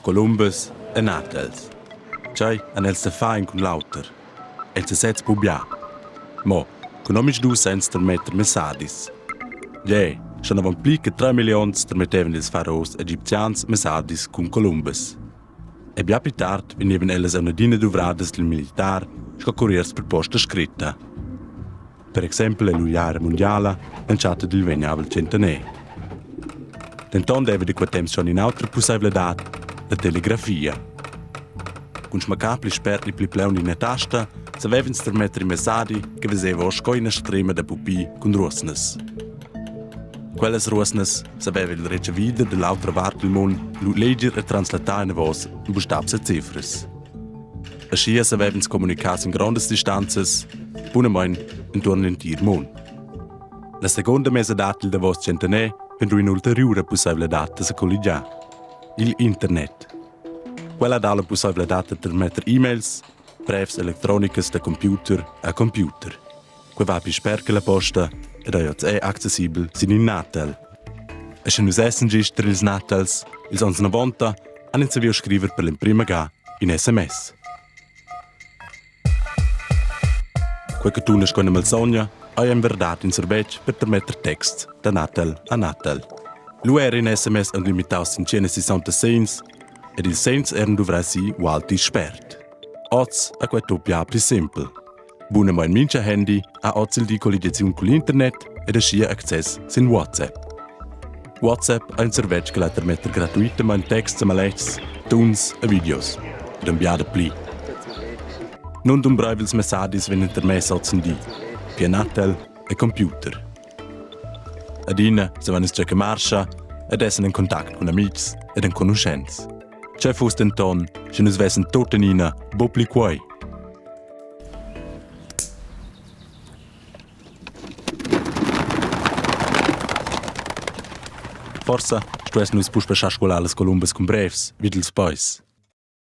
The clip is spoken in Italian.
Columbus e Natels. Cei han els fain con l'auter. Els se sets pubia. Mo, con omic du sens ter metter messadis. Ie, schon avan pli che 3 milions ter metteven ils faraos egipzians messadis con Columbus. E bia più tard veneven elles a una dina duvrades del militar sco corriers per posta scritta. Per esempio, l'Uliare Mondiala lanciata del veniavel centenè. Denton deve di quatem schon in altra possibilità la telegrafia. Con smacapli sperti pli pleun in tasta, savevan ster mettere i messaggi che veseva osco in estrema da pupi con ruosnes. Quelles ruosnes saveva il ricevida dell'altra parte del mondo lu legger e translatare in voce in bustabs e cifres. Ascia savevan comunicare in grandes distanzas, buonemein intorno in tir mondo. La seconda mesadata da voce centenè vendrà in ulteriore possibilità da se collegiare. Il internet. Quella dà la possibilità di mettere e-mails, brevs elettronicas da computer a computer. Que va più sper che la posta ed è accessibile sin in Natal. E se nus essen gister ils Natals, ils ons 90 hanno iniziato a scrivere per l'imprima ga in SMS. Quel che tu ne sconne mal sogna, hai in verità in servetch per permettere text da Natal a Natal. Lui era in SMS unlimitaus in 160 cents ed il cents erano dovrasi walti spert. Oz a quel topia più simple. Buona mein mincha handy a oz il di colligazione con l'internet ed ascia access sin WhatsApp. WhatsApp ha un servetch che la permette gratuitamente text a malets, tunes e videos. Ed un biada pli. Non dun breivels messaggis wenn intermess oz di. Pia Natal e computer. Adina, se van es che marscha, ed essen in contact con amics ed in conoscenz. C'è fust en ton, se nus vessen totenina, bo pli quai. Forsa, stu es nus puspescha scolales Columbus con brevs, videls pois.